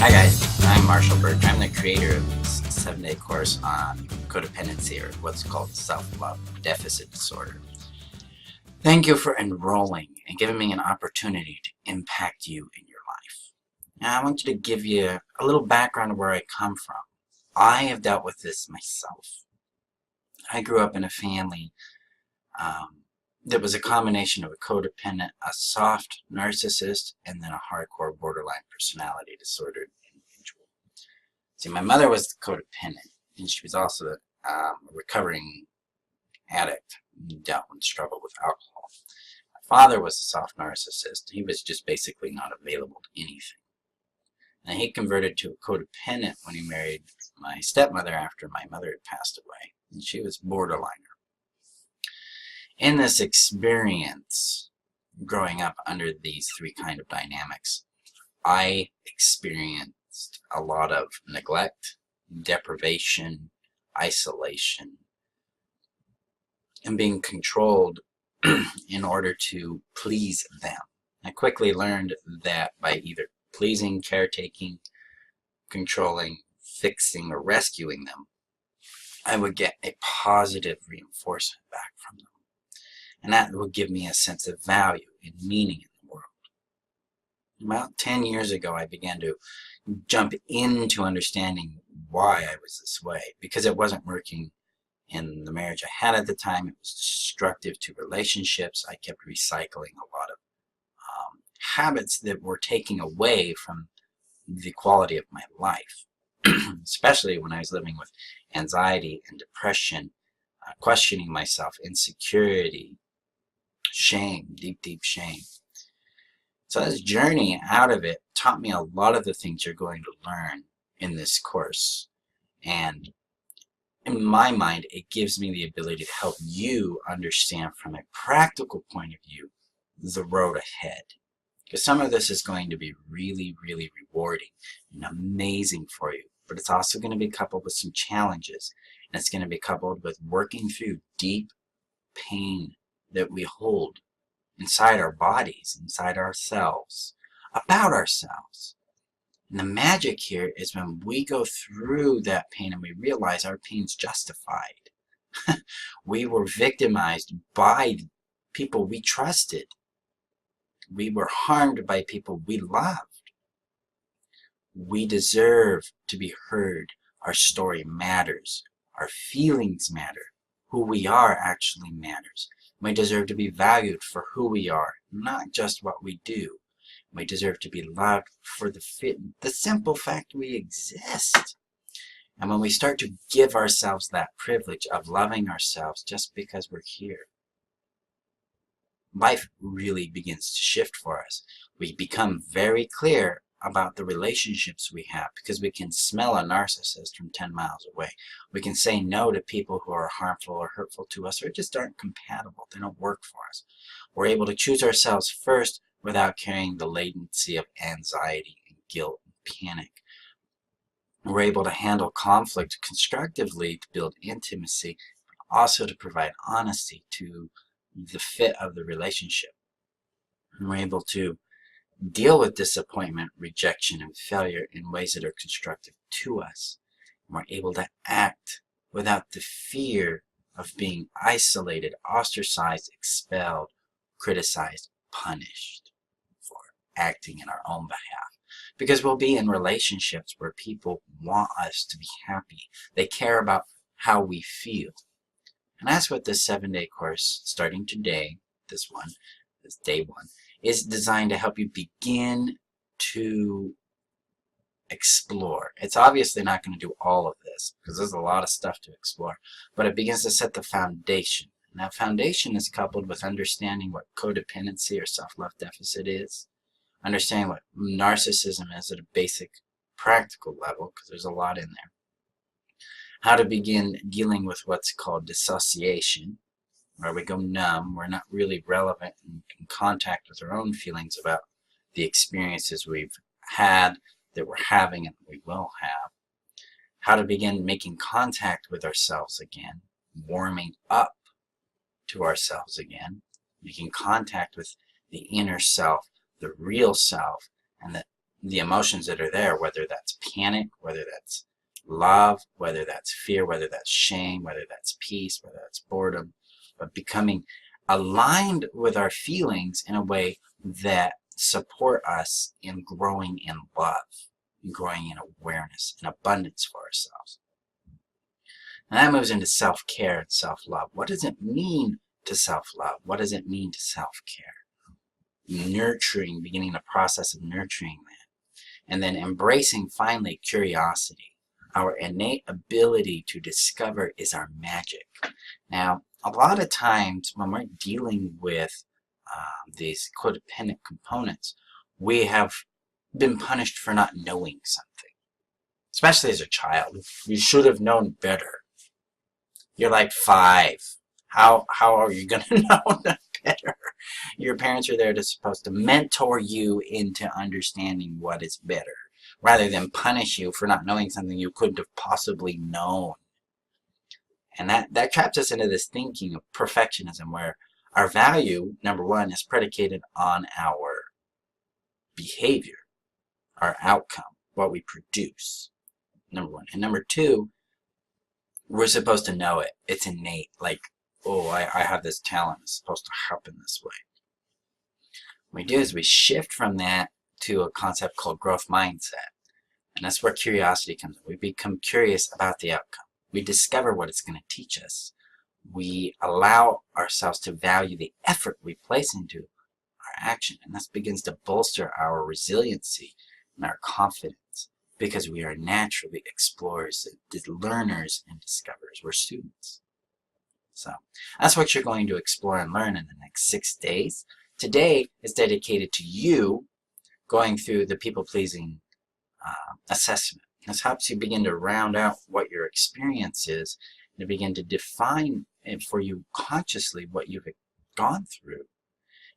Hi guys, I'm Marshall Burke. I'm the creator of this 7-day course on codependency, or what's called self-love deficit disorder. Thank you for enrolling and giving me an opportunity to impact you in your life. Now I want to give you a little background of where I come from. I have dealt with this myself. I grew up in a family that was a combination of a codependent, a soft narcissist, and then a hardcore borderline personality disorder individual. See, my mother was codependent, and she was also a recovering addict and dealt with struggle with alcohol. My father was a soft narcissist. He was just basically not available to anything. And he converted to a codependent when he married my stepmother after my mother had passed away, and she was borderline. In this experience, growing up under these three kind of dynamics, I experienced a lot of neglect, deprivation, isolation, and being controlled in order to please them. I quickly learned that by either pleasing, caretaking, controlling, fixing, or rescuing them, I would get a positive reinforcement back from them. And that would give me a sense of value and meaning in the world. About 10 years ago, I began to jump into understanding why I was this way, because it wasn't working in the marriage I had at the time. It was destructive to relationships. I kept recycling a lot of habits that were taking away from the quality of my life, especially when I was living with anxiety and depression, questioning myself, insecurity, shame, deep shame. So this journey out of it taught me a lot of the things you're going to learn in this course. And in my mind, it gives me the ability to help you understand from a practical point of view the road ahead. Because some of this is going to be really rewarding and amazing for you. But it's also going to be coupled with some challenges. And it's going to be coupled with working through deep pain that we hold inside our bodies, inside ourselves, about ourselves. And the magic here is when we go through that pain and we realize our pain's justified. We were victimized by people we trusted. We were harmed by people we loved. We deserve to be heard. Our story matters. Our feelings matter. Who we are actually matters. We deserve to be valued for who we are, not just what we do. We deserve to be loved for the simple fact we exist. And when we start to give ourselves that privilege of loving ourselves just because we're here, life really begins to shift for us. We become very clear about the relationships we have because we can smell a narcissist from 10 miles away. We can say no to people who are harmful or hurtful to us or just aren't compatible. They don't work for us. We're able to choose ourselves first without carrying the latency of anxiety and guilt and panic. We're able to handle conflict constructively to build intimacy, but also to provide honesty to the fit of the relationship. And we're able to deal with disappointment, rejection, and failure in ways that are constructive to us. And we're able to act without the fear of being isolated, ostracized, expelled, criticized, punished for acting in our own behalf. Because we'll be in relationships where people want us to be happy. They care about how we feel. And that's what this 7-day course, starting today, this day one, is designed to help you begin to explore. It's obviously not going to do all of this because there's a lot of stuff to explore, but it begins to set the foundation. And that foundation is coupled with understanding what codependency or self-love deficit is, understanding what narcissism is at a basic practical level, because there's a lot in there, how to begin dealing with what's called dissociation, where we go numb, we're not really relevant and in contact with our own feelings about the experiences we've had, that we're having, and that we will have. How to begin making contact with ourselves again, warming up to ourselves again, making contact with the inner self, the real self, and the the emotions that are there, whether that's panic, whether that's love, whether that's fear, whether that's shame, whether that's peace, whether that's boredom, but becoming aligned with our feelings in a way that support us in growing in love, in growing in awareness and abundance for ourselves. And that moves into self-care and self-love. What does it mean to self-love? What does it mean to self-care? Nurturing, beginning the process of nurturing that. And then embracing, finally, curiosity. Our innate ability to discover is our magic. Now, a lot of times when we're dealing with these codependent components, we have been punished for not knowing something. Especially as a child. You should have known better. You're like 5. How are you going to know better? Your parents are there to supposed to mentor you into understanding what is better, rather than punish you for not knowing something you couldn't have possibly known. And that traps us into this thinking of perfectionism, where our value, number one, is predicated on our behavior, our outcome, what we produce, number one. And number two, we're supposed to know it. It's innate. Like, oh, I have this talent. It's supposed to happen this way. What we do is we shift from that to a concept called growth mindset. And that's where curiosity comes in. We become curious about the outcome. We discover what it's going to teach us. We allow ourselves to value the effort we place into our action. And this begins to bolster our resiliency and our confidence, because we are naturally explorers, learners, and discoverers. We're students. So that's what you're going to explore and learn in the next 6 days. Today is dedicated to you going through the people-pleasing assessment. This helps you begin to round out what your experience is and to begin to define it for you consciously what you've gone through.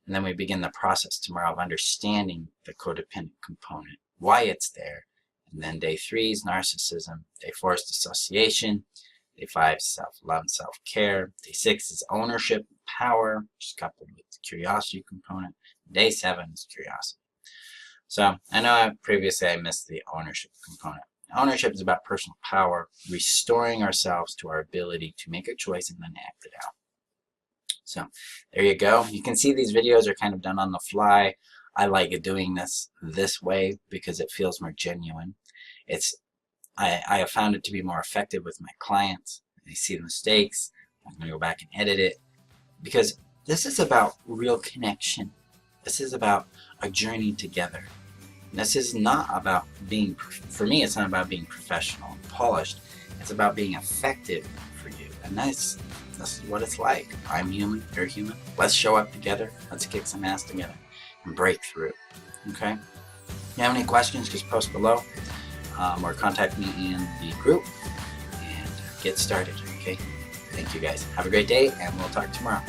And then we begin the process tomorrow of understanding the codependent component, why it's there. And then day 3 is narcissism. Day 4 is dissociation. Day 5 is self-love and self-care. Day 6 is ownership and power, which is coupled with the curiosity component. Day 7 is curiosity. So I know previously I missed the ownership component. Ownership is about personal power, restoring ourselves to our ability to make a choice and then act it out. So there you go. You can see these videos are kind of done on the fly. I like doing this way because it feels more genuine. I have found it to be more effective with my clients. They see the mistakes. I'm going to go back and edit it, because this is about real connection. This is about a journey together. This is not about being, for me, it's not about being professional and polished. It's about being effective for you. And that's what it's like. I'm human, you're human. Let's show up together. Let's kick some ass together and break through. Okay? If you have any questions, just post below or contact me in the group and get started. Okay? Thank you guys. Have a great day, and we'll talk tomorrow.